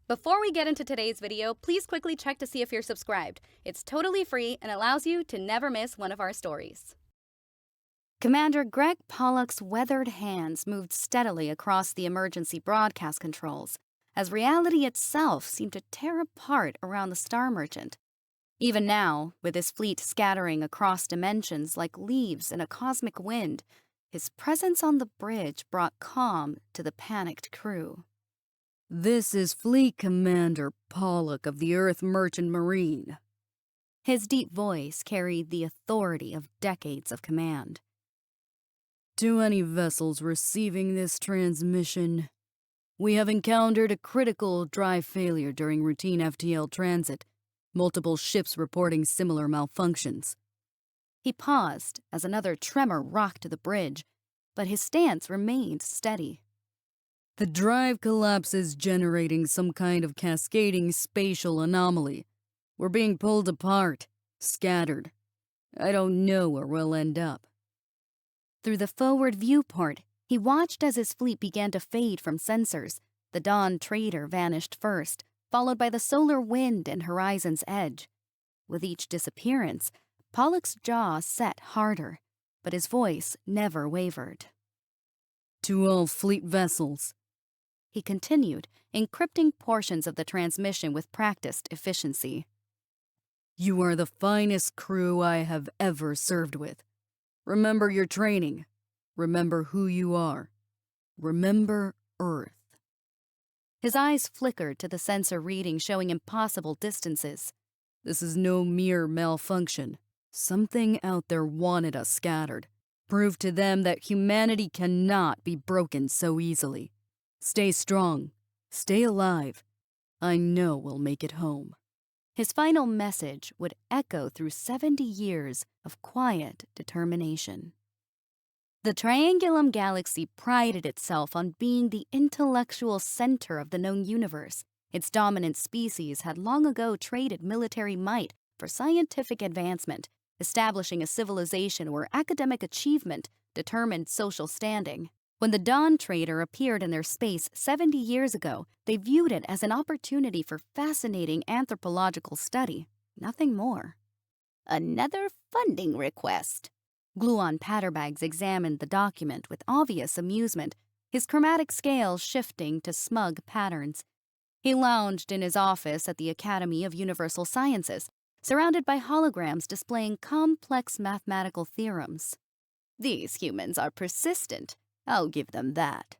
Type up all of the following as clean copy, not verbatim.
Before we get into today's video, please quickly check to see if you're subscribed. It's totally free and allows you to never miss one of our stories. Commander Greg Pollock's weathered hands moved steadily across the emergency broadcast controls, as reality itself seemed to tear apart around the Star Merchant. Even now, with his fleet scattering across dimensions like leaves in a cosmic wind, his presence on the bridge brought calm to the panicked crew. "This is Fleet Commander Pollock of the Earth Merchant Marine." His deep voice carried the authority of decades of command. "To any vessels receiving this transmission, we have encountered a critical drive failure during routine FTL transit, multiple ships reporting similar malfunctions." He paused as another tremor rocked the bridge, but his stance remained steady. "The drive collapse is generating some kind of cascading spatial anomaly. We're being pulled apart, scattered. I don't know where we'll end up." Through the forward viewport, he watched as his fleet began to fade from sensors. The Dawn Trader vanished first, followed by the Solar Wind and Horizon's Edge. With each disappearance, Pollock's jaw set harder, but his voice never wavered. "To all fleet vessels," he continued, encrypting portions of the transmission with practiced efficiency. "You are the finest crew I have ever served with. Remember your training. Remember who you are. Remember Earth." His eyes flickered to the sensor reading showing impossible distances. "This is no mere malfunction. Something out there wanted us scattered. Prove to them that humanity cannot be broken so easily. Stay strong. Stay alive. I know we'll make it home." His final message would echo through 70 years of quiet determination. The Triangulum Galaxy prided itself on being the intellectual center of the known universe. Its dominant species had long ago traded military might for scientific advancement, establishing a civilization where academic achievement determined social standing. When the Dawn Trader appeared in their space 70 years ago, they viewed it as an opportunity for fascinating anthropological study, nothing more. Another funding request. Gluon Patterbags examined the document with obvious amusement, his chromatic scale shifting to smug patterns. He lounged in his office at the Academy of Universal Sciences, surrounded by holograms displaying complex mathematical theorems. These humans are persistent. I'll give them that.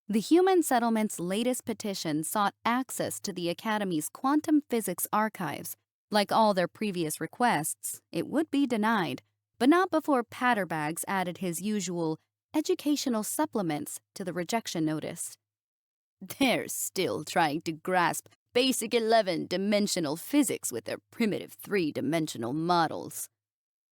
The Human Settlement's latest petition sought access to the Academy's quantum physics archives. Like all their previous requests, it would be denied, but not before Patterbags added his usual educational supplements to the rejection notice. They're still trying to grasp basic 11-dimensional physics with their primitive 3-dimensional models.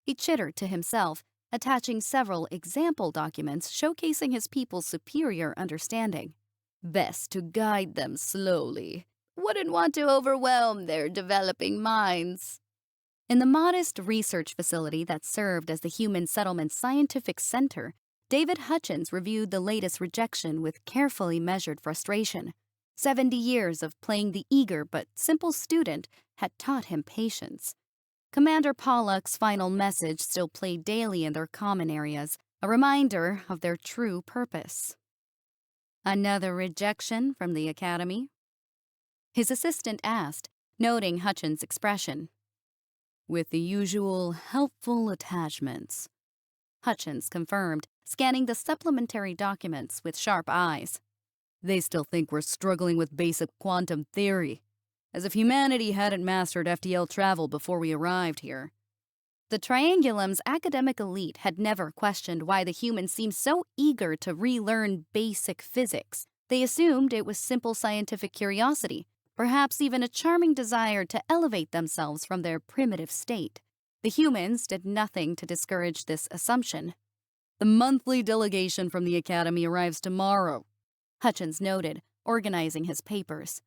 He chittered to himself, attaching several example documents showcasing his people's superior understanding. Best to guide them slowly. Wouldn't want to overwhelm their developing minds. In the modest research facility that served as the Human Settlement's scientific center, David Hutchins reviewed the latest rejection with carefully measured frustration. 70 years of playing the eager but simple student had taught him patience. Commander Pollock's final message still played daily in their common areas, a reminder of their true purpose. Another rejection from the Academy? His assistant asked, noting Hutchins' expression. "With the usual helpful attachments," Hutchins confirmed, scanning the supplementary documents with sharp eyes. "They still think we're struggling with basic quantum theory, as if humanity hadn't mastered FTL travel before we arrived here." The Triangulum's academic elite had never questioned why the humans seemed so eager to relearn basic physics. They assumed it was simple scientific curiosity, perhaps even a charming desire to elevate themselves from their primitive state. The humans did nothing to discourage this assumption. "The monthly delegation from the Academy arrives tomorrow," Hutchins noted, organizing his papers.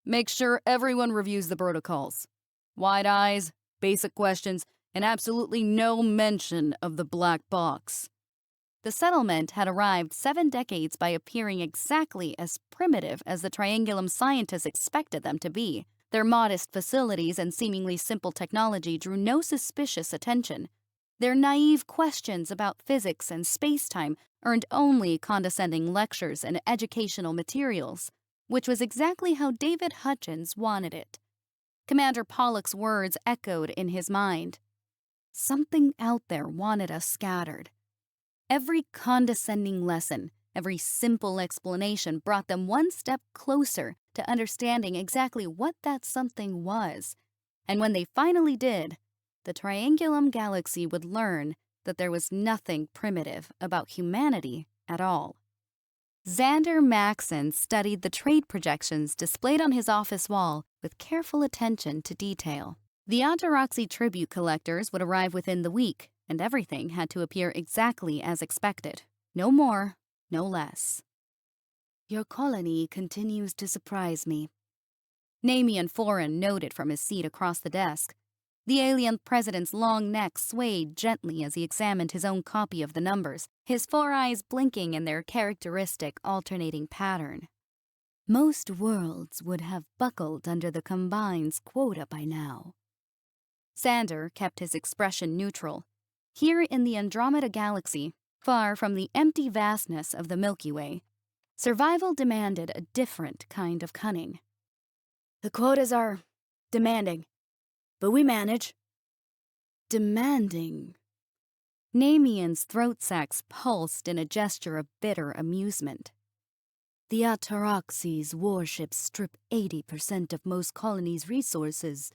"Make sure everyone reviews the protocols. Wide eyes, basic questions, and absolutely no mention of the black box." The settlement had arrived 7 decades by appearing exactly as primitive as the Triangulum scientists expected them to be. Their modest facilities and seemingly simple technology drew no suspicious attention. Their naive questions about physics and space-time earned only condescending lectures and educational materials, which was exactly how David Hutchins wanted it. Commander Pollock's words echoed in his mind. Something out there wanted us scattered. Every condescending lesson, every simple explanation brought them one step closer to understanding exactly what that something was. And when they finally did, the Triangulum Galaxy would learn that there was nothing primitive about humanity at all. Xander Maxon studied the trade projections displayed on his office wall with careful attention to detail. The Ataraxi tribute collectors would arrive within the week, and everything had to appear exactly as expected. No more, no less. Your colony continues to surprise me. Namian Foran noted from his seat across the desk. The alien president's long neck swayed gently as he examined his own copy of the numbers, his 4 eyes blinking in their characteristic alternating pattern. Most worlds would have buckled under the Combine's quota by now. Sander kept his expression neutral. Here in the Andromeda Galaxy, far from the empty vastness of the Milky Way, survival demanded a different kind of cunning. The quotas are demanding, but we manage. Demanding. Namian's throat sacs pulsed in a gesture of bitter amusement. The Ataraxes warships strip 80% of most colonies' resources.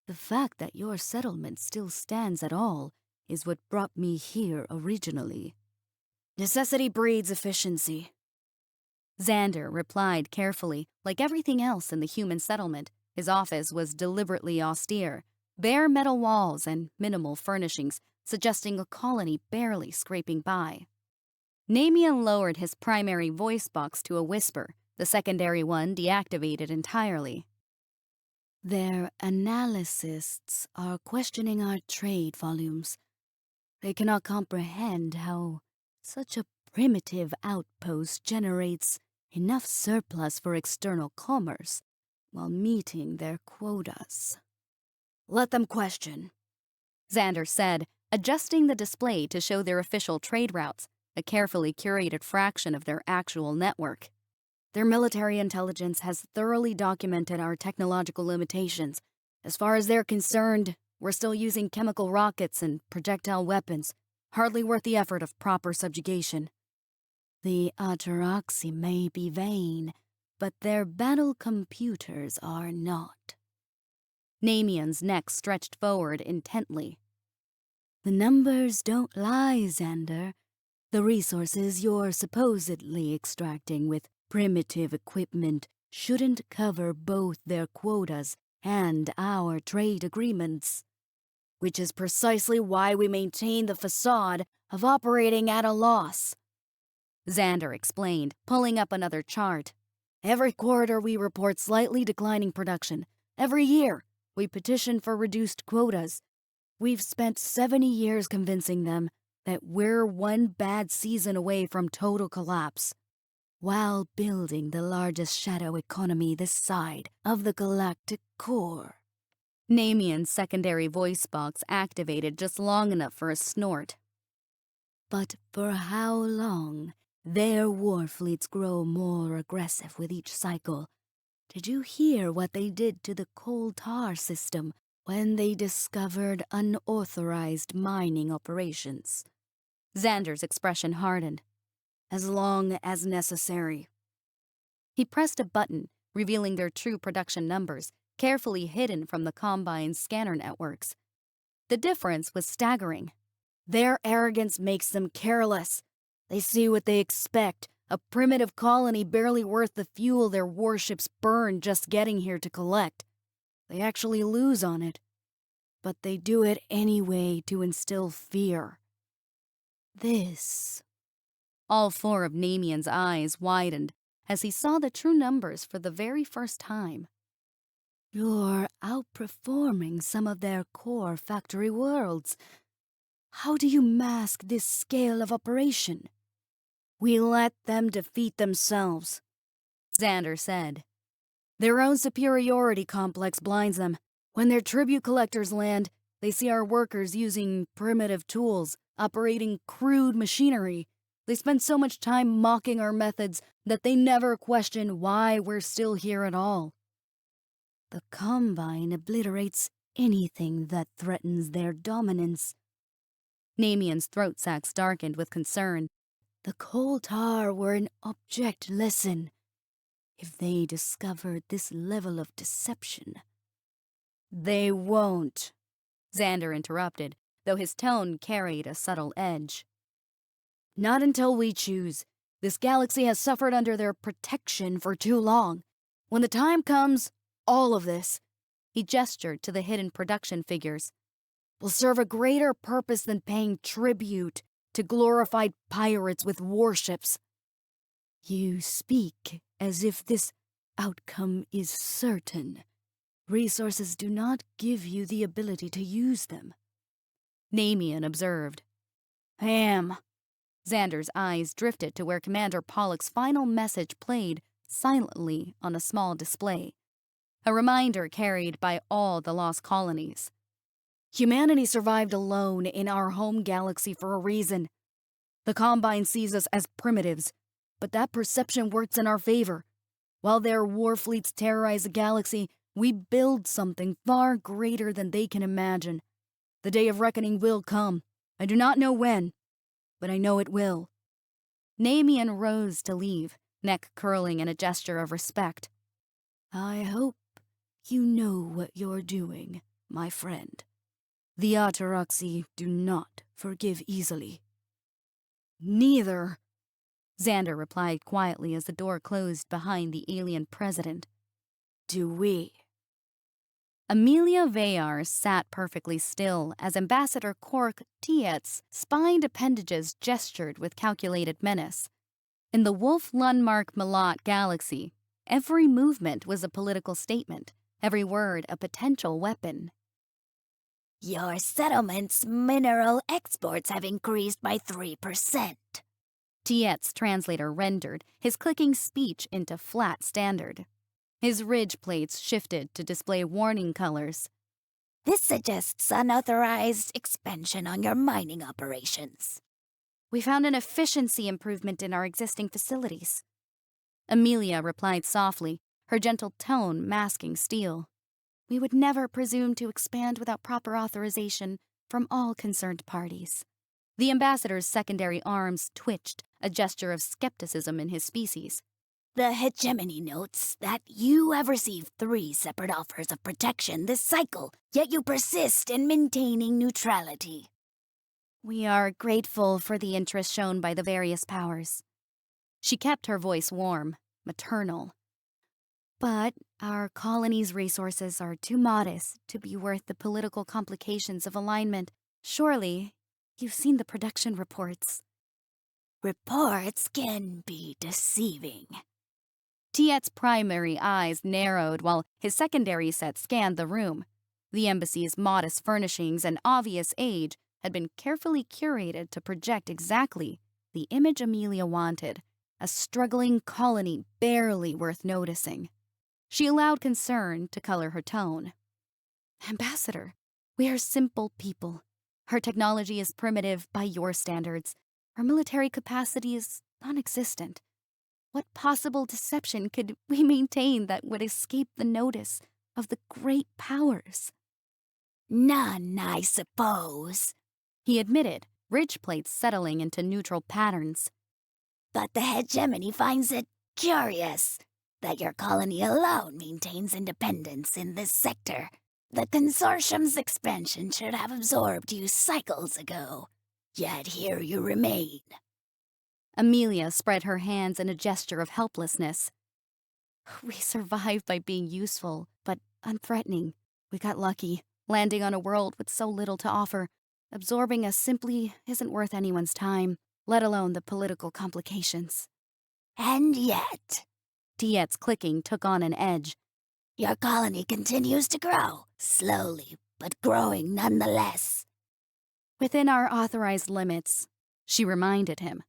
The fact that your settlement still stands at all is what brought me here originally. Necessity breeds efficiency. Xander replied carefully. Like everything else in the human settlement, his office was deliberately austere, bare metal walls and minimal furnishings, suggesting a colony barely scraping by. Namian lowered his primary voice box to a whisper, the secondary one deactivated entirely. Their analysts are questioning our trade volumes. They cannot comprehend how such a primitive outpost generates enough surplus for external commerce while meeting their quotas. Let them question, Xander said, adjusting the display to show their official trade routes, a carefully curated fraction of their actual network. Their military intelligence has thoroughly documented our technological limitations. As far as they're concerned, we're still using chemical rockets and projectile weapons, hardly worth the effort of proper subjugation. The Ataraxi may be vain, but their battle computers are not. Namian's neck stretched forward intently. The numbers don't lie, Xander. The resources you're supposedly extracting with primitive equipment shouldn't cover both their quotas and our trade agreements. Which is precisely why we maintain the facade of operating at a loss, Xander explained, pulling up another chart. Every quarter we report slightly declining production. Every year we petition for reduced quotas. We've spent 70 years convincing them that we're one bad season away from total collapse, while building the largest shadow economy this side of the galactic core. Namian's secondary voice box activated just long enough for a snort. But for how long their war fleets grow more aggressive with each cycle? Did you hear what they did to the coal tar system when they discovered unauthorized mining operations? Xander's expression hardened. As long as necessary. He pressed a button, revealing their true production numbers, carefully hidden from the Combine's scanner networks. The difference was staggering. Their arrogance makes them careless. They see what they expect, a primitive colony barely worth the fuel their warships burn just getting here to collect. They actually lose on it. But they do it anyway to instill fear. This. All 4 of Namian's eyes widened as he saw the true numbers for the very first time. You're outperforming some of their core factory worlds. How do you mask this scale of operation? We let them defeat themselves, Xander said. Their own superiority complex blinds them. When their tribute collectors land, they see our workers using primitive tools, operating crude machinery. They spend so much time mocking our methods that they never question why we're still here at all. The Combine obliterates anything that threatens their dominance. Namian's throat sacs darkened with concern. The coal tar were an object lesson. If they discovered this level of deception... They won't, Xander interrupted, though his tone carried a subtle edge. Not until we choose. This galaxy has suffered under their protection for too long. When the time comes, all of this, he gestured to the hidden production figures, will serve a greater purpose than paying tribute to glorified pirates with warships. You speak as if this outcome is certain. Resources do not give you the ability to use them. Namian observed. I am. Xander's eyes drifted to where Commander Pollock's final message played silently on a small display, a reminder carried by all the lost colonies. Humanity survived alone in our home galaxy for a reason. The Combine sees us as primitives, but that perception works in our favor. While their war fleets terrorize the galaxy, we build something far greater than they can imagine. The day of reckoning will come. I do not know when, but I know it will. Namian rose to leave, neck curling in a gesture of respect. I hope you know what you're doing, my friend. The Ataraxi do not forgive easily. Neither, Xander replied quietly as the door closed behind the alien president. Do we? Amelia Vayar sat perfectly still as Ambassador Cork Tietz spined appendages gestured with calculated menace. In the Wolf-Lundmark-Malat galaxy, every movement was a political statement, every word a potential weapon. Your settlement's mineral exports have increased by 3%. Tietz translator rendered his clicking speech into flat standard. His ridge plates shifted to display warning colors. This suggests unauthorized expansion on your mining operations. We found an efficiency improvement in our existing facilities. Amelia replied softly, her gentle tone masking steel. We would never presume to expand without proper authorization from all concerned parties. The ambassador's secondary arms twitched, a gesture of skepticism in his species. The hegemony notes that you have received 3 separate offers of protection this cycle, yet you persist in maintaining neutrality. We are grateful for the interest shown by the various powers. She kept her voice warm, maternal. But our colony's resources are too modest to be worth the political complications of alignment. Surely, you've seen the production reports. Reports can be deceiving. Tietz's primary eyes narrowed while his secondary set scanned the room. The embassy's modest furnishings and obvious age had been carefully curated to project exactly the image Amelia wanted, a struggling colony barely worth noticing. She allowed concern to color her tone. Ambassador, we are simple people. Our technology is primitive by your standards. Our military capacity is non-existent. What possible deception could we maintain that would escape the notice of the great powers? None, I suppose, he admitted, ridge plates settling into neutral patterns. But the hegemony finds it curious that your colony alone maintains independence in this sector. The consortium's expansion should have absorbed you cycles ago, yet here you remain. Amelia spread her hands in a gesture of helplessness. We survived by being useful, but unthreatening. We got lucky, landing on a world with so little to offer. Absorbing us simply isn't worth anyone's time, let alone the political complications. And yet, Tietz's clicking took on an edge. Your colony continues to grow, slowly, but growing nonetheless. Within our authorized limits, she reminded him.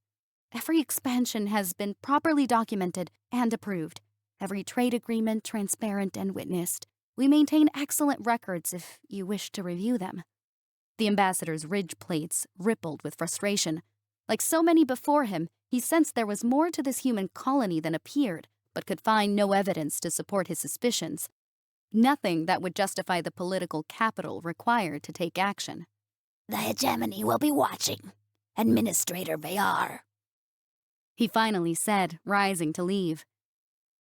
Every expansion has been properly documented and approved. Every trade agreement transparent and witnessed. We maintain excellent records if you wish to review them. The ambassador's ridge plates rippled with frustration. Like so many before him, he sensed there was more to this human colony than appeared, but could find no evidence to support his suspicions. Nothing that would justify the political capital required to take action. The hegemony will be watching. Administrator Bayar. He finally said, rising to leave.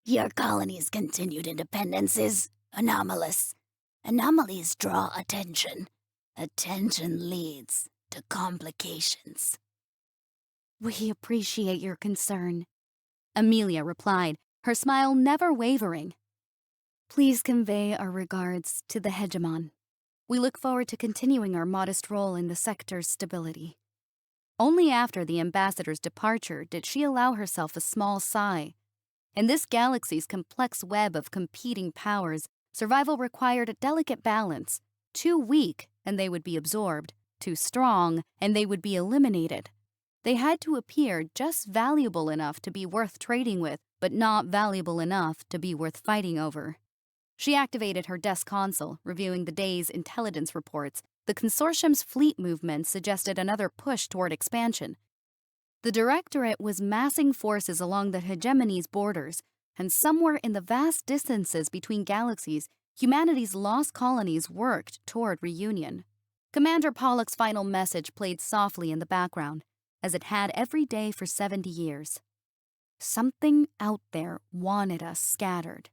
Your colony's continued independence is anomalous. Anomalies draw attention. Attention leads to complications. We appreciate your concern, Amelia replied, her smile never wavering. Please convey our regards to the hegemon. We look forward to continuing our modest role in the sector's stability. Only after the ambassador's departure did she allow herself a small sigh. In this galaxy's complex web of competing powers, survival required a delicate balance. Too weak, and they would be absorbed. Too strong, and they would be eliminated. They had to appear just valuable enough to be worth trading with, but not valuable enough to be worth fighting over. She activated her desk console, reviewing the day's intelligence reports. The consortium's fleet movements suggested another push toward expansion. The Directorate was massing forces along the hegemony's borders, and somewhere in the vast distances between galaxies, humanity's lost colonies worked toward reunion. Commander Pollock's final message played softly in the background, as it had every day for 70 years. Something out there wanted us scattered.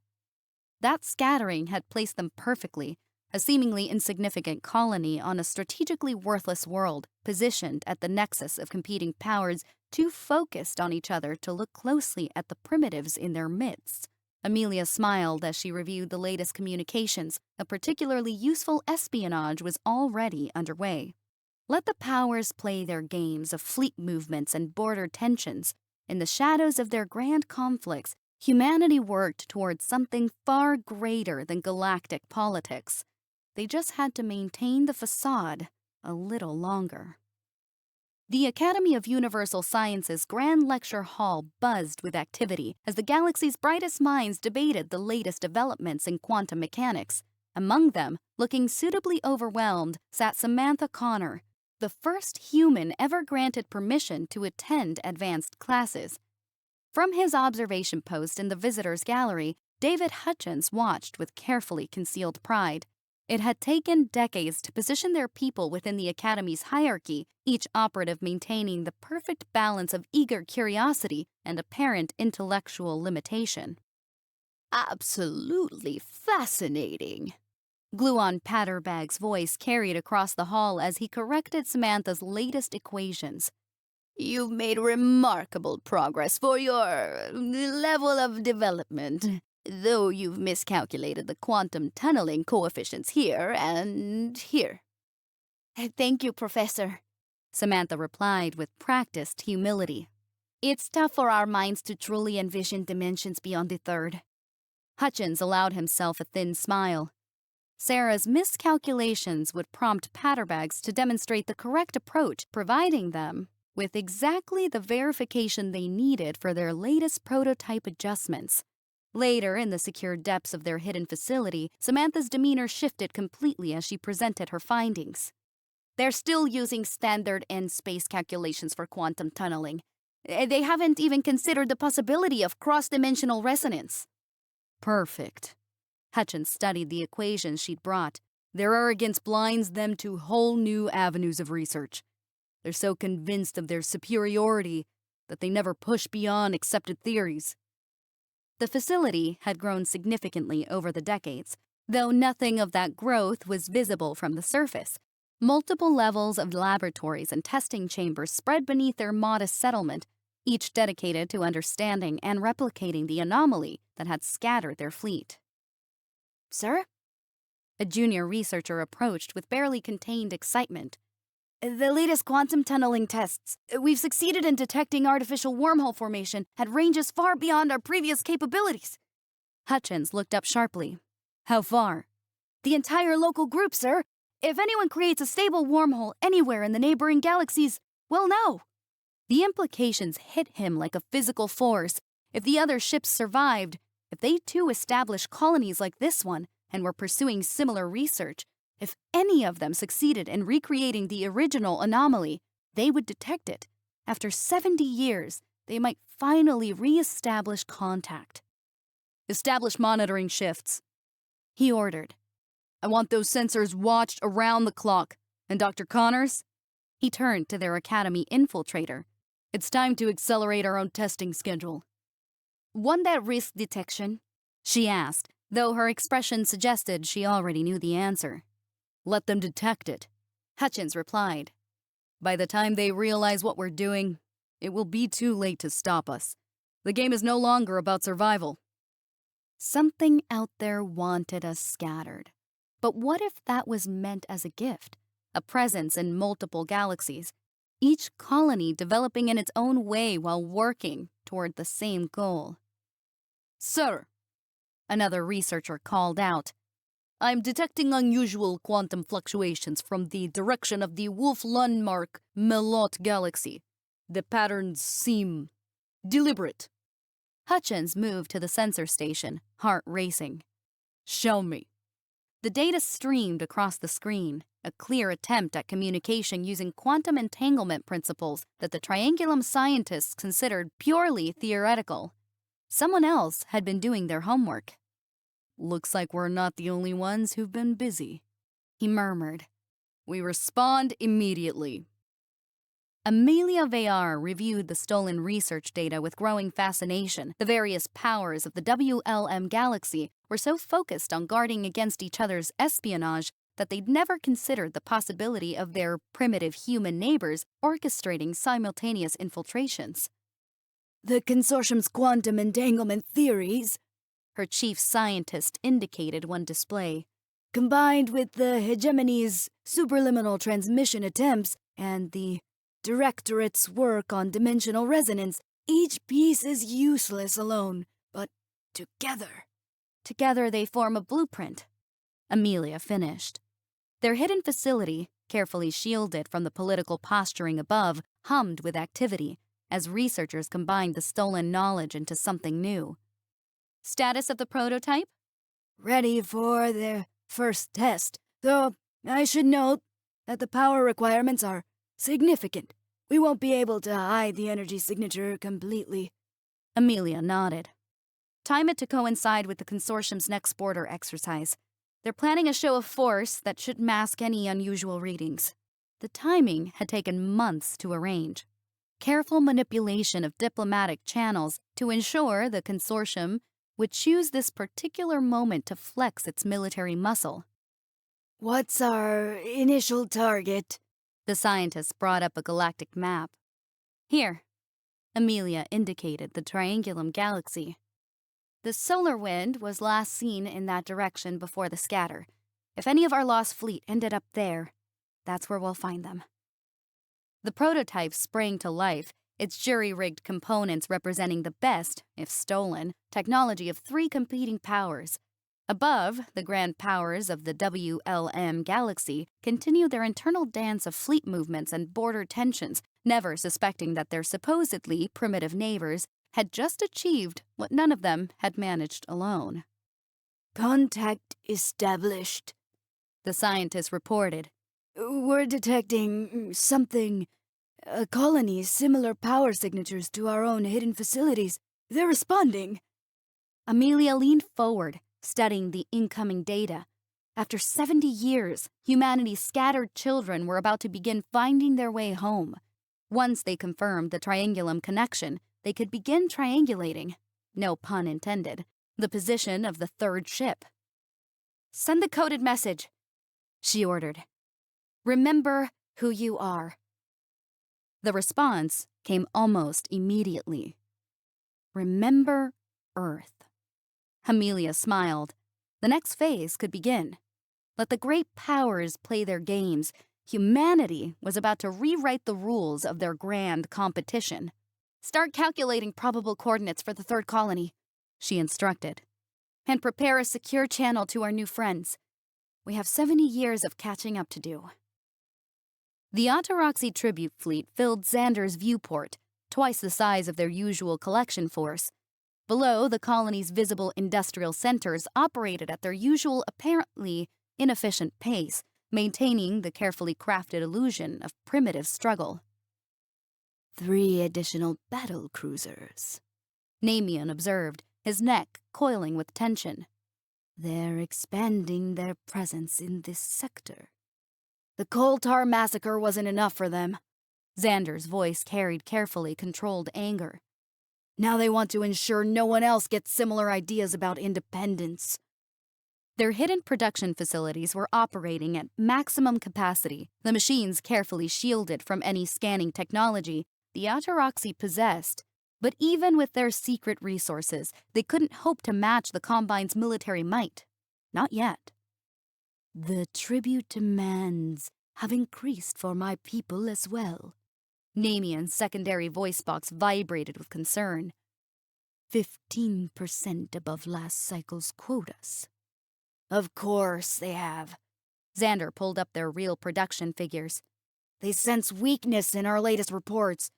That scattering had placed them perfectly, a seemingly insignificant colony on a strategically worthless world, positioned at the nexus of competing powers, too focused on each other to look closely at the primitives in their midst. Amelia smiled as she reviewed the latest communications. A particularly useful espionage was already underway. Let the powers play their games of fleet movements and border tensions. In the shadows of their grand conflicts, humanity worked towards something far greater than galactic politics. They just had to maintain the facade a little longer. The Academy of Universal Sciences Grand Lecture Hall buzzed with activity as the galaxy's brightest minds debated the latest developments in quantum mechanics. Among them, looking suitably overwhelmed, sat Samantha Connor, the first human ever granted permission to attend advanced classes. From his observation post in the visitors' gallery, David Hutchins watched with carefully concealed pride. It had taken decades to position their people within the Academy's hierarchy, each operative maintaining the perfect balance of eager curiosity and apparent intellectual limitation. Absolutely fascinating. Gluon Patterbag's voice carried across the hall as he corrected Samantha's latest equations. You've made remarkable progress for your level of development, though you've miscalculated the quantum tunneling coefficients here and here. Thank you, Professor, Samantha replied with practiced humility. It's tough for our minds to truly envision dimensions beyond the third. Hutchins allowed himself a thin smile. Sarah's miscalculations would prompt Patterbags to demonstrate the correct approach, providing them with exactly the verification they needed for their latest prototype adjustments. Later, in the secure depths of their hidden facility, Samantha's demeanor shifted completely as she presented her findings. They're still using standard end-space calculations for quantum tunneling. They haven't even considered the possibility of cross-dimensional resonance. Perfect. Hutchins studied the equations she'd brought. Their arrogance blinds them to whole new avenues of research. They're so convinced of their superiority that they never push beyond accepted theories. The facility had grown significantly over the decades, though nothing of that growth was visible from the surface. Multiple levels of laboratories and testing chambers spread beneath their modest settlement, each dedicated to understanding and replicating the anomaly that had scattered their fleet. Sir? A junior researcher approached with barely contained excitement. The latest quantum tunneling tests. We've succeeded in detecting artificial wormhole formation at ranges far beyond our previous capabilities. Hutchins looked up sharply. How far? The entire local group, sir. If anyone creates a stable wormhole anywhere in the neighboring galaxies, we'll know. The implications hit him like a physical force. If the other ships survived, if they too established colonies like this one and were pursuing similar research, if any of them succeeded in recreating the original anomaly, they would detect it. After 70 years, they might finally re-establish contact. Establish monitoring shifts, he ordered. I want those sensors watched around the clock. And Dr. Connors? He turned to their Academy infiltrator. It's time to accelerate our own testing schedule. Won't that risk detection? She asked, though her expression suggested she already knew the answer. Let them detect it, Hutchins replied. By the time they realize what we're doing, it will be too late to stop us. The game is no longer about survival. Something out there wanted us scattered. But what if that was meant as a gift? A presence in multiple galaxies, each colony developing in its own way while working toward the same goal. Sir, another researcher called out, I'm detecting unusual quantum fluctuations from the direction of the Wolf-Lundmark Melot galaxy. The patterns seem deliberate. Hutchins moved to the sensor station, heart racing. Show me. The data streamed across the screen, a clear attempt at communication using quantum entanglement principles that the Triangulum scientists considered purely theoretical. Someone else had been doing their homework. Looks like we're not the only ones who've been busy, he murmured. We respond immediately. Amelia Vayar reviewed the stolen research data with growing fascination. The various powers of the WLM galaxy were so focused on guarding against each other's espionage that they'd never considered the possibility of their primitive human neighbors orchestrating simultaneous infiltrations. The consortium's quantum entanglement theories, her chief scientist indicated one display, combined with the hegemony's superliminal transmission attempts and the Directorate's work on dimensional resonance, each piece is useless alone, but together they form a blueprint. Amelia finished. Their hidden facility, carefully shielded from the political posturing above, hummed with activity as researchers combined the stolen knowledge into something new. Status of the prototype? Ready for their first test, though I should note that the power requirements are significant. We won't be able to hide the energy signature completely. Amelia nodded. Time it to coincide with the consortium's next border exercise. They're planning a show of force that should mask any unusual readings. The timing had taken months to arrange. Careful manipulation of diplomatic channels to ensure the consortium would choose this particular moment to flex its military muscle. What's our initial target? The scientist brought up a galactic map. Here. Amelia indicated the Triangulum galaxy. The solar wind was last seen in that direction before the scatter. If any of our lost fleet ended up there, that's where we'll find them. The prototype sprang to life, its jury-rigged components representing the best, if stolen, technology of three competing powers. Above, the grand powers of the WLM galaxy continued their internal dance of fleet movements and border tensions, never suspecting that their supposedly primitive neighbors had just achieved what none of them had managed alone. Contact established, the scientist reported. We're detecting something, a colony's similar power signatures to our own hidden facilities. They're responding. Amelia leaned forward, studying the incoming data. After 70 years, humanity's scattered children were about to begin finding their way home. Once they confirmed the Triangulum connection, they could begin triangulating, no pun intended, the position of the third ship. Send the coded message, she ordered. Remember who you are. The response came almost immediately. Remember Earth. Amelia smiled. The next phase could begin. Let the great powers play their games. Humanity was about to rewrite the rules of their grand competition. Start calculating probable coordinates for the third colony, she instructed. And prepare a secure channel to our new friends. We have 70 years of catching up to do. The Ataraxi tribute fleet filled Xander's viewport, twice the size of their usual collection force. Below, the colony's visible industrial centers operated at their usual, apparently inefficient pace, maintaining the carefully crafted illusion of primitive struggle. 3 additional battle cruisers, Namian observed, his neck coiling with tension. They're expanding their presence in this sector. The coal tar massacre wasn't enough for them. Xander's voice carried carefully controlled anger. Now they want to ensure no one else gets similar ideas about independence. Their hidden production facilities were operating at maximum capacity, the machines carefully shielded from any scanning technology the Ataraxi possessed. But even with their secret resources, they couldn't hope to match the Combine's military might. Not yet. The tribute demands have increased for my people as well. Namian's secondary voice box vibrated with concern. 15% above last cycle's quotas. Of course they have. Xander pulled up their real production figures. They sense weakness in our latest reports.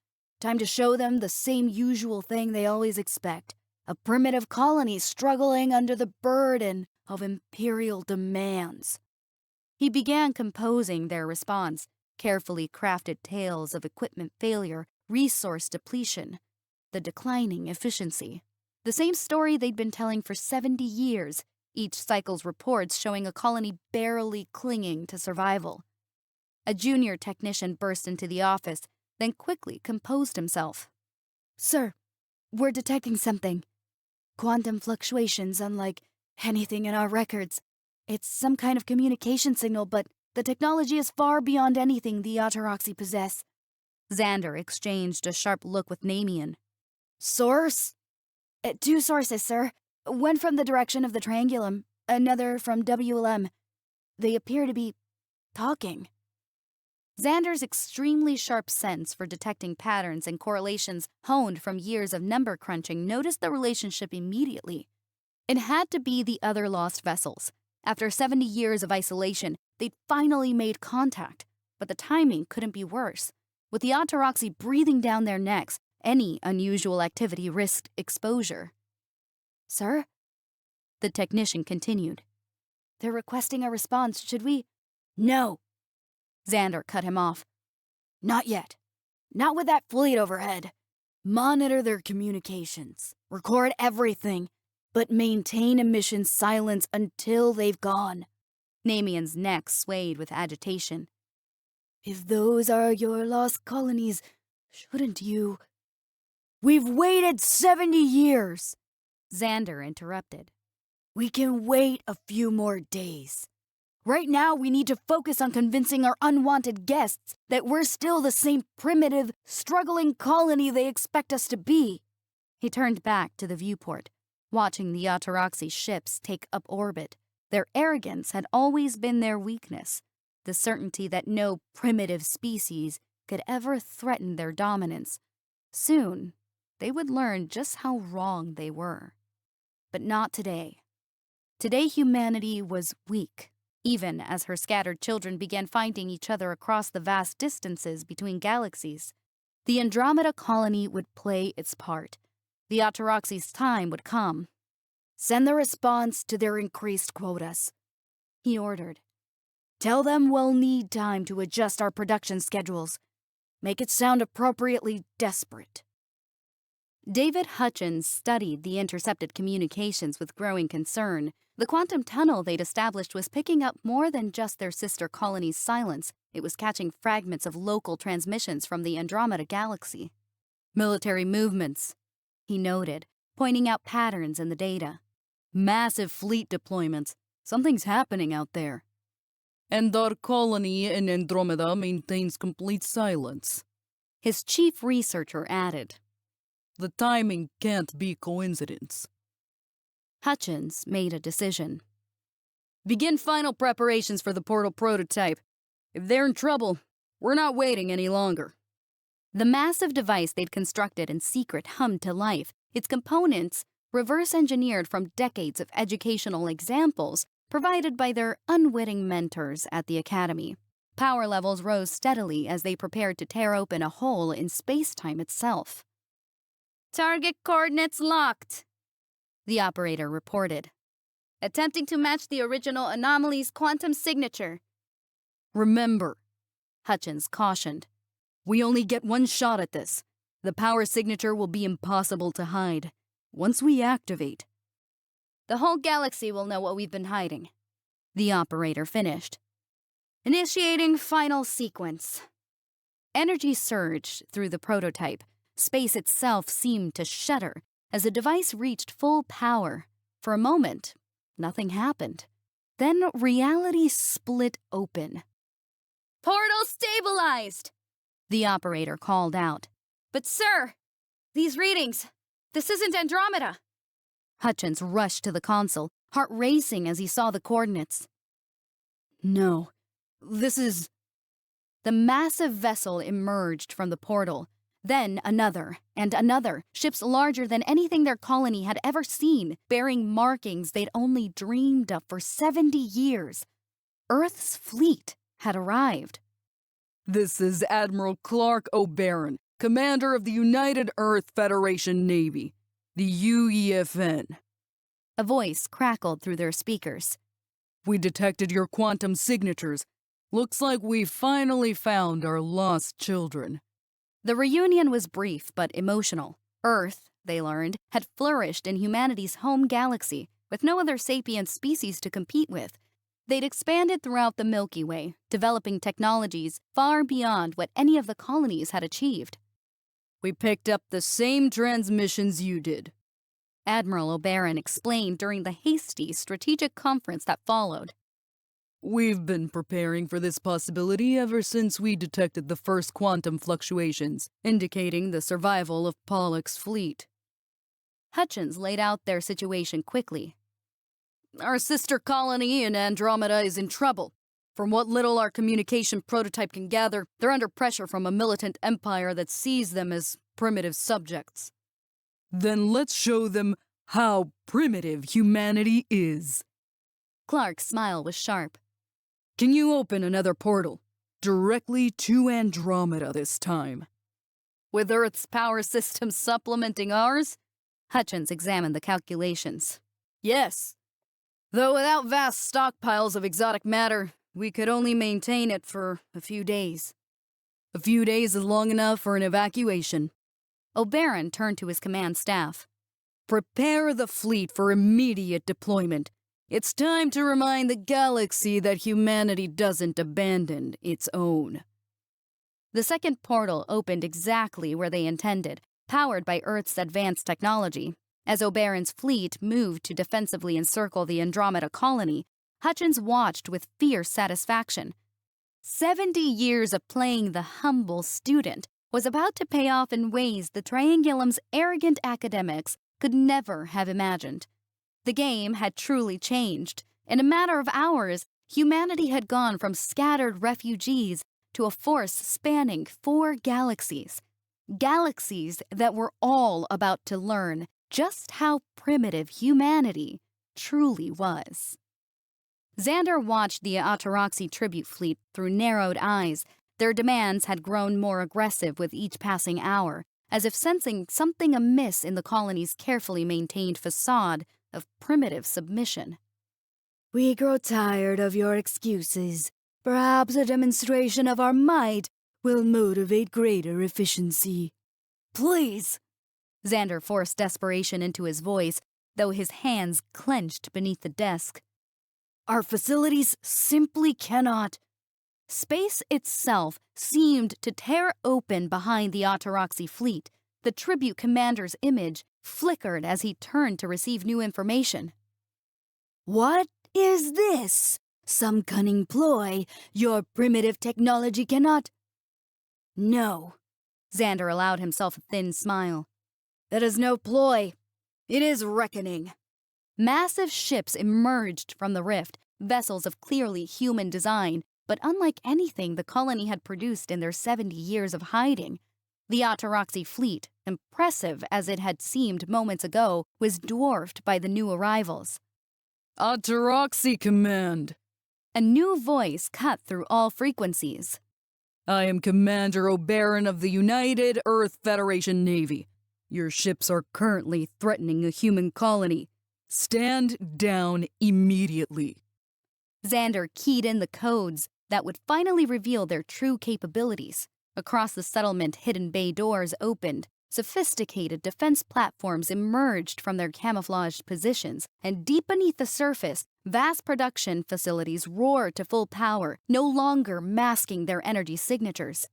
Time to show them the same usual thing they always expect. A primitive colony struggling under the burden of imperial demands. He began composing their response, carefully crafted tales of equipment failure, resource depletion, the declining efficiency. The same story they'd been telling for 70 years, each cycle's reports showing a colony barely clinging to survival. A junior technician burst into the office, then quickly composed himself. Sir, we're detecting something. Quantum fluctuations unlike anything in our records. It's some kind of communication signal, but the technology is far beyond anything the Ataraxi possess. Xander exchanged a sharp look with Namian. Source? 2 sources, sir. One from the direction of the Triangulum, another from WLM. They appear to be talking. Xander's extremely sharp sense for detecting patterns and correlations honed from years of number crunching noticed the relationship immediately. It had to be the other lost vessels. After 70 years of isolation, they'd finally made contact, but the timing couldn't be worse. With the Ataraxi breathing down their necks, any unusual activity risked exposure. Sir? The technician continued. They're requesting a response. Should we? No. Xander cut him off. Not yet. Not with that fleet overhead. Monitor their communications. Record everything. But maintain emission silence until they've gone. Namian's neck swayed with agitation. If those are your lost colonies, shouldn't you? We've waited 70 years, Xander interrupted. We can wait a few more days. Right now, we need to focus on convincing our unwanted guests that we're still the same primitive, struggling colony they expect us to be. He turned back to the viewport, watching the Ataraxi ships take up orbit. Their arrogance had always been their weakness, the certainty that no primitive species could ever threaten their dominance. Soon, they would learn just how wrong they were. But not today. Today, humanity was weak, even as her scattered children began finding each other across the vast distances between galaxies. The Andromeda colony would play its part. The Ataraxi's time would come. Send the response to their increased quotas, he ordered. Tell them we'll need time to adjust our production schedules. Make it sound appropriately desperate. David Hutchins studied the intercepted communications with growing concern. The quantum tunnel they'd established was picking up more than just their sister colony's silence. It was catching fragments of local transmissions from the Andromeda galaxy. Military movements, he noted, pointing out patterns in the data. Massive fleet deployments. Something's happening out there. And our colony in Andromeda maintains complete silence. His chief researcher added. The timing can't be coincidence. Hutchins made a decision. Begin final preparations for the portal prototype. If they're in trouble, we're not waiting any longer. The massive device they'd constructed in secret hummed to life, its components, reverse-engineered from decades of educational examples, provided by their unwitting mentors at the Academy. Power levels rose steadily as they prepared to tear open a hole in space-time itself. "Target coordinates locked," the operator reported. "Attempting to match the original anomaly's quantum signature." Remember, Hutchins cautioned, we only get one shot at this. The power signature will be impossible to hide. Once we activate, "The whole galaxy will know what we've been hiding," the operator finished. "Initiating final sequence." Energy surged through the prototype. Space itself seemed to shudder as the device reached full power. For a moment, nothing happened. Then reality split open. "Portal stabilized!" the operator called out. "But sir, these readings, this isn't Andromeda." Hutchins rushed to the console, heart racing as he saw the coordinates. no, this is... The massive vessel emerged from the portal. Then another and another, ships larger than anything their colony had ever seen, bearing markings they'd only dreamed of for 70 years. Earth's fleet had arrived. This is Admiral Clark O'Barron, commander of the United Earth Federation Navy, the UEFN. A voice crackled through their speakers. We detected your quantum signatures. Looks like we finally found our lost children. The reunion was brief but emotional. Earth, they learned, had flourished in humanity's home galaxy, with no other sapient species to compete with. They'd expanded throughout the Milky Way, developing technologies far beyond what any of the colonies had achieved. We picked up the same transmissions you did, Admiral O'Barron explained during the hasty strategic conference that followed. We've been preparing for this possibility ever since we detected the first quantum fluctuations, indicating the survival of Pollux' fleet. Hutchins laid out their situation quickly. Our sister colony in Andromeda is in trouble. From what little our communication prototype can gather, they're under pressure from a militant empire that sees them as primitive subjects. Then let's show them how primitive humanity is. Clark's smile was sharp. Can you open another portal? Directly to Andromeda this time. With Earth's power system supplementing ours? Hutchins examined the calculations. Yes. Though without vast stockpiles of exotic matter, we could only maintain it for a few days. A few days is long enough for an evacuation. O'Barron turned to his command staff. Prepare the fleet for immediate deployment. It's time to remind the galaxy that humanity doesn't abandon its own. The second portal opened exactly where they intended, powered by Earth's advanced technology. As O'Barron's fleet moved to defensively encircle the Andromeda colony, Hutchins watched with fierce satisfaction. 70 years of playing the humble student was about to pay off in ways the Triangulum's arrogant academics could never have imagined. The game had truly changed. In a matter of hours, humanity had gone from scattered refugees to a force spanning 4 galaxies. Galaxies that were all about to learn just how primitive humanity truly was. Xander watched the Ataraxi tribute fleet through narrowed eyes. Their demands had grown more aggressive with each passing hour, as if sensing something amiss in the colony's carefully maintained facade of primitive submission. We grow tired of your excuses. Perhaps a demonstration of our might will motivate greater efficiency. Please! Xander forced desperation into his voice, though his hands clenched beneath the desk. Our facilities simply cannot. Space itself seemed to tear open behind the Ataraxi fleet. The tribute commander's image flickered as he turned to receive new information. What is this? Some cunning ploy your primitive technology cannot... No. Xander allowed himself a thin smile. That is no ploy. It is reckoning. Massive ships emerged from the rift, vessels of clearly human design, but unlike anything the colony had produced in their 70 years of hiding. The Ataraxi fleet, impressive as it had seemed moments ago, was dwarfed by the new arrivals. Ataraxi Command. A new voice cut through all frequencies. I am Commander Oberon of the United Earth Federation Navy. Your ships are currently threatening a human colony. Stand down immediately. Xander keyed in the codes that would finally reveal their true capabilities. Across the settlement, hidden bay doors opened. Sophisticated defense platforms emerged from their camouflaged positions, and deep beneath the surface, vast production facilities roared to full power, no longer masking their energy signatures.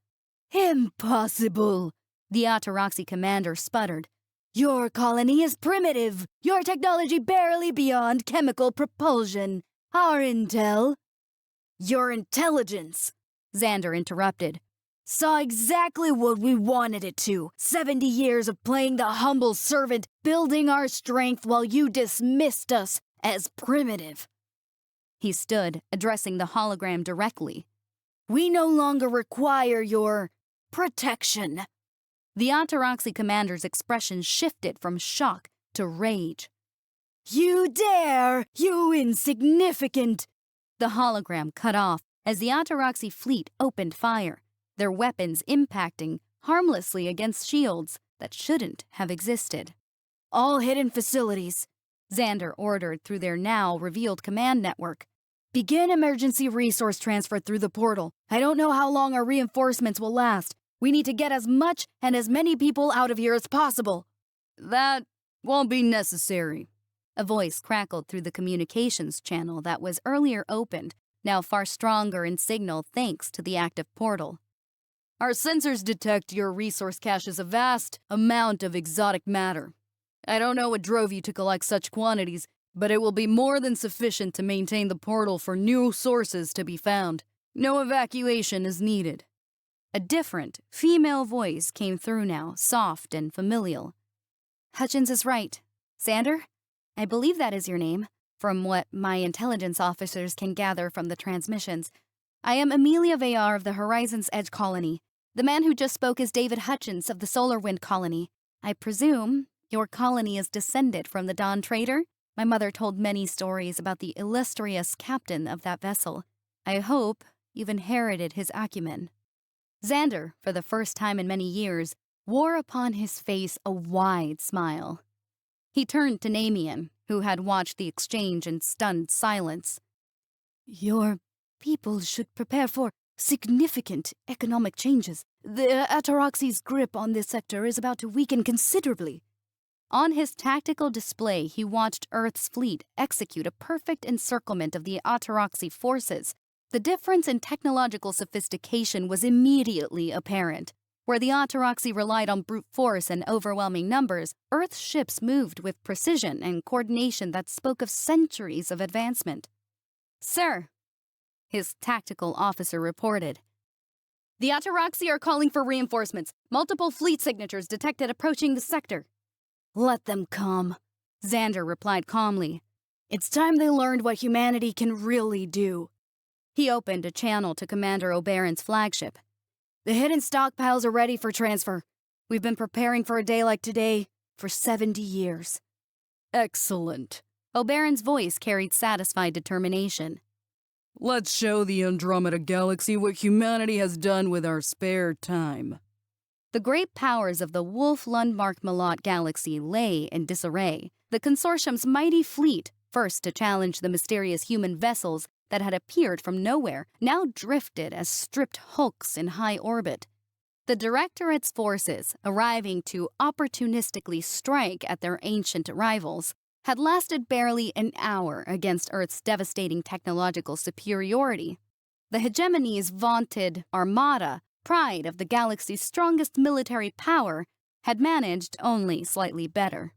Impossible, The Ataraxi commander sputtered. your colony is primitive, your technology barely beyond chemical propulsion. Our intel, Your intelligence, Xander interrupted. saw exactly what we wanted it to. 70 years of playing the humble servant, building our strength while you dismissed us as primitive. He stood, addressing the hologram directly. We no longer require your protection. The Ataraxi commander's expression shifted from shock to rage. You dare, you insignificant. The hologram cut off as the Ataraxi fleet opened fire, their weapons impacting harmlessly against shields that shouldn't have existed. All hidden facilities, Xander ordered through their now revealed command network. begin emergency resource transfer through the portal. I don't know how long our reinforcements will last. We need to get as much and as many people out of here as possible. That won't be necessary. A voice crackled through the communications channel that was earlier opened, now far stronger in signal thanks to the active portal. Our sensors detect your resource cache as a vast amount of exotic matter. I don't know what drove you to collect such quantities, but it will be more than sufficient to maintain the portal for new sources to be found. No evacuation is needed. A different, female voice came through now, soft and familial. Hutchins is right. Xander? I believe that is your name, from what my intelligence officers can gather from the transmissions. I am Amelia Vayar of the Horizon's Edge Colony. The man who just spoke is David Hutchins of the Solar Wind Colony. I presume your colony is descended from the Dawn Trader? My mother told many stories about the illustrious captain of that vessel. I hope you've inherited his acumen. Xander, for the first time in many years, wore upon his face a wide smile. He turned to Namian, who had watched the exchange in stunned silence. Your people should prepare for significant economic changes. The Ataraxi's grip on this sector is about to weaken considerably. On his tactical display, he watched Earth's fleet execute a perfect encirclement of the Ataraxi forces. The difference in technological sophistication was immediately apparent. Where the Ataraxi relied on brute force and overwhelming numbers, Earth's ships moved with precision and coordination that spoke of centuries of advancement. "Sir," his tactical officer reported, "the Ataraxi are calling for reinforcements. Multiple fleet signatures detected approaching the sector." Let them come, Xander replied calmly. It's time they learned what humanity can really do. He opened a channel to Commander Oberon's flagship. The hidden stockpiles are ready for transfer. We've been preparing for a day like today for 70 years. Excellent. Oberon's voice carried satisfied determination. Let's show the Andromeda Galaxy what humanity has done with our spare time. The great powers of the Wolf-Lundmark-Malott galaxy lay in disarray. The consortium's mighty fleet, first to challenge the mysterious human vessels that had appeared from nowhere, now drifted as stripped hulks in high orbit. The Directorate's forces, arriving to opportunistically strike at their ancient rivals, had lasted barely an hour against Earth's devastating technological superiority. The hegemony's vaunted armada, pride of the galaxy's strongest military power, had managed only slightly better.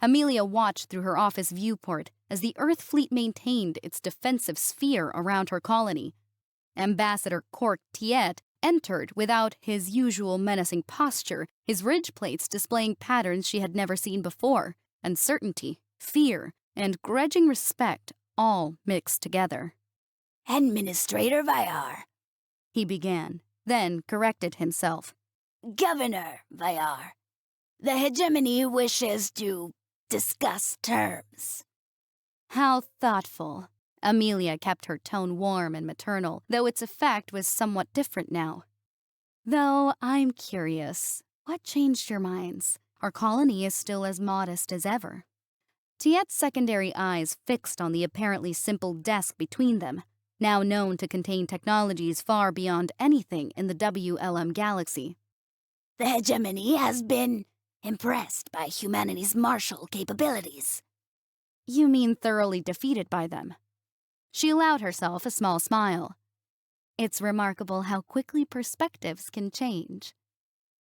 Amelia watched through her office viewport as the Earth fleet maintained its defensive sphere around her colony. Ambassador Cork Tiet entered without his usual menacing posture, his ridge plates displaying patterns she had never seen before, uncertainty, fear, and grudging respect all mixed together. Administrator Vayar, He began, then corrected himself. Governor Vayar, the hegemony wishes to discuss terms. How thoughtful. Amelia kept her tone warm and maternal, though its effect was somewhat different now. Though I'm curious, what changed your minds? Our colony is still as modest as ever. Tiette's secondary eyes fixed on the apparently simple desk between them, now known to contain technologies far beyond anything in the WLM galaxy. The hegemony has been impressed by humanity's martial capabilities. You mean thoroughly defeated by them? She allowed herself a small smile. It's remarkable how quickly perspectives can change.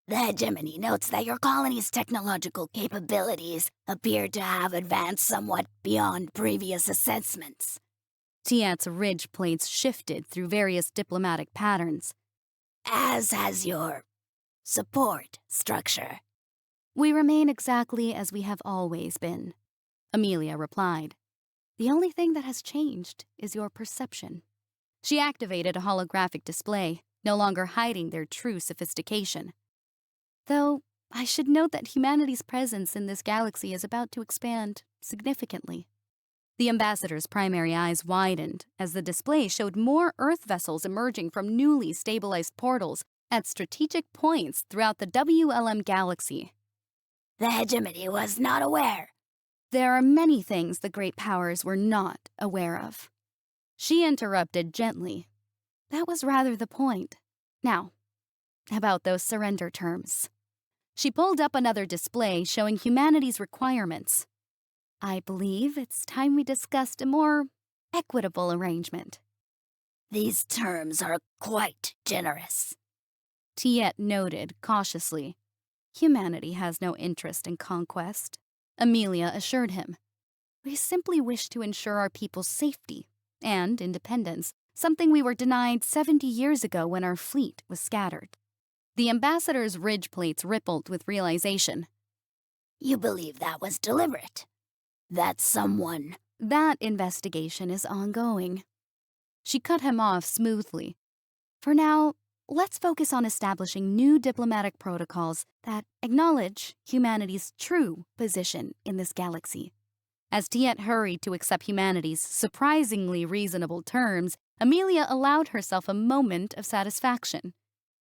The hegemony notes that your colony's technological capabilities appear to have advanced somewhat beyond previous assessments. Tiette's ridge plates shifted through various diplomatic patterns. As has your support structure. We remain exactly as we have always been, Amelia replied. The only thing that has changed is your perception. She activated a holographic display, no longer hiding their true sophistication. Though, I should note that humanity's presence in this galaxy is about to expand significantly. The ambassador's primary eyes widened as the display showed more Earth vessels emerging from newly stabilized portals at strategic points throughout the WLM galaxy. The hegemony was not aware. There are many things the great powers were not aware of. She interrupted gently. That was rather the point. Now, about those surrender terms. She pulled up another display showing humanity's requirements. I believe it's time we discussed a more equitable arrangement. These terms are quite generous. Tiette noted cautiously. Humanity has no interest in conquest, Amelia assured him. We simply wish to ensure our people's safety and independence, something we were denied 70 years ago when our fleet was scattered. The ambassador's ridge plates rippled with realization. You believe that was deliberate? That someone... That investigation is ongoing. She cut him off smoothly. For now, let's focus on establishing new diplomatic protocols that acknowledge humanity's true position in this galaxy. As Tiette hurried to accept humanity's surprisingly reasonable terms, Amelia allowed herself a moment of satisfaction.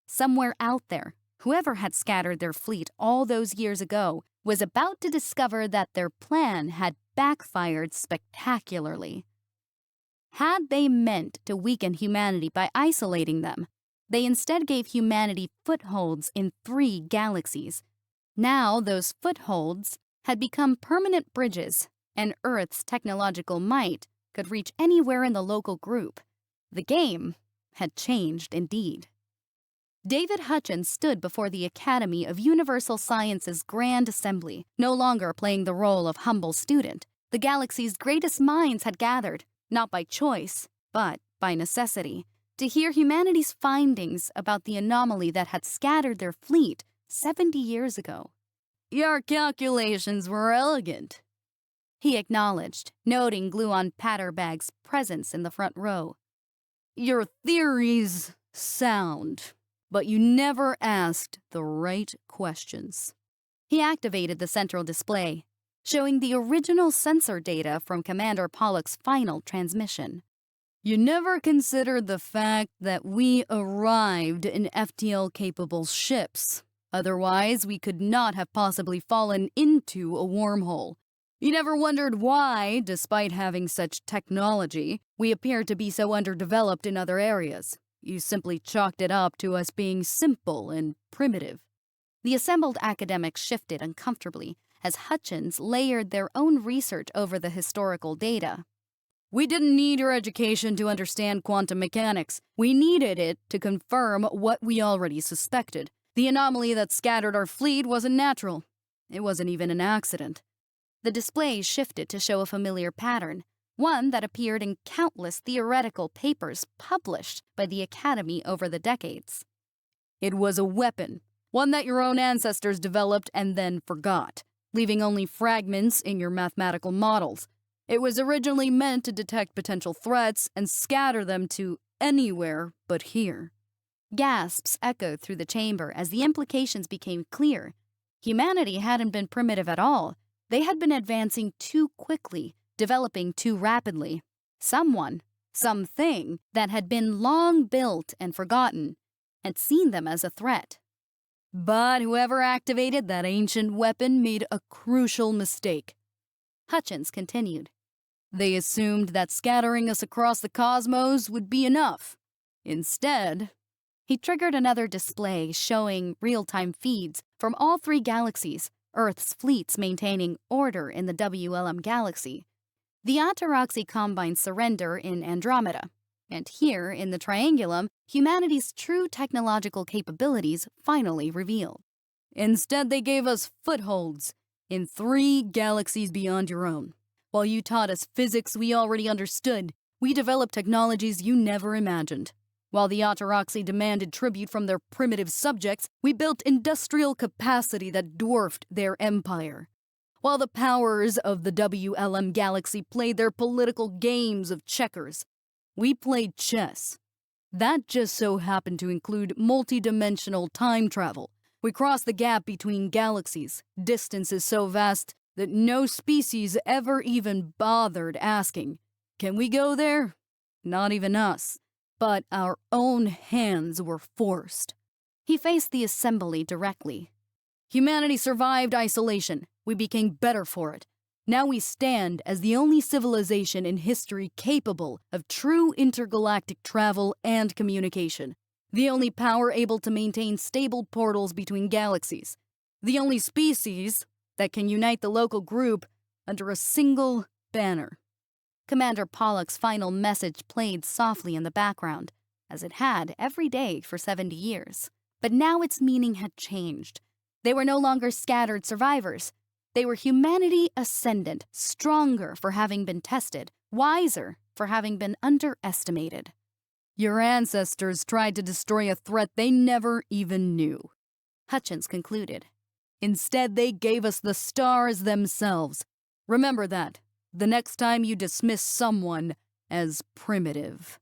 Somewhere out there, whoever had scattered their fleet all those years ago was about to discover that their plan had backfired spectacularly. Had they meant to weaken humanity by isolating them, they instead gave humanity footholds in 3 galaxies. Now those footholds had become permanent bridges, and Earth's technological might could reach anywhere in the local group. The game had changed indeed. David Hutchins stood before the Academy of Universal Science's Grand Assembly, no longer playing the role of humble student. The galaxy's greatest minds had gathered, not by choice, but by necessity, to hear humanity's findings about the anomaly that had scattered their fleet 70 years ago. Your calculations were elegant, he acknowledged, noting Gluon Patterbag's presence in the front row. Your theories sound, but you never asked the right questions. He activated the central display, showing the original sensor data from Commander Pollock's final transmission. You never considered the fact that we arrived in FTL-capable ships. Otherwise, we could not have possibly fallen into a wormhole. You never wondered why, despite having such technology, we appear to be so underdeveloped in other areas. You simply chalked it up to us being simple and primitive. The assembled academics shifted uncomfortably as Hutchins layered their own research over the historical data. We didn't need your education to understand quantum mechanics. We needed it to confirm what we already suspected. The anomaly that scattered our fleet wasn't natural. It wasn't even an accident. The display shifted to show a familiar pattern, one that appeared in countless theoretical papers published by the Academy over the decades. It was a weapon, one that your own ancestors developed and then forgot, leaving only fragments in your mathematical models. It was originally meant to detect potential threats and scatter them to anywhere but here. Gasps echoed through the chamber as the implications became clear. Humanity hadn't been primitive at all. They had been advancing too quickly, developing too rapidly. Someone, something that had been long built and forgotten, had seen them as a threat. But whoever activated that ancient weapon made a crucial mistake. Hutchins continued. They assumed that scattering us across the cosmos would be enough. Instead, he triggered another display showing real-time feeds from all 3 galaxies, Earth's fleets maintaining order in the WLM galaxy. The Ataraxy Combine's surrender in Andromeda. And here, in the Triangulum, humanity's true technological capabilities finally revealed. Instead, they gave us footholds in 3 galaxies beyond your own. While you taught us physics we already understood, we developed technologies you never imagined. While the Ataraxy demanded tribute from their primitive subjects, we built industrial capacity that dwarfed their empire. While the powers of the WLM galaxy played their political games of checkers, we played chess. That just so happened to include multi-dimensional time travel. We crossed the gap between galaxies, distances so vast that no species ever even bothered asking, "Can we go there?" Not even us. But our own hands were forced. He faced the assembly directly. Humanity survived isolation. We became better for it. Now we stand as the only civilization in history capable of true intergalactic travel and communication. The only power able to maintain stable portals between galaxies. The only species that can unite the local group under a single banner. Commander Pollock's final message played softly in the background, as it had every day for 70 years. But now its meaning had changed. They were no longer scattered survivors. They were humanity ascendant, stronger for having been tested, wiser for having been underestimated. Your ancestors tried to destroy a threat they never even knew, Hutchins concluded. Instead, they gave us the stars themselves. Remember that, the next time you dismiss someone as primitive.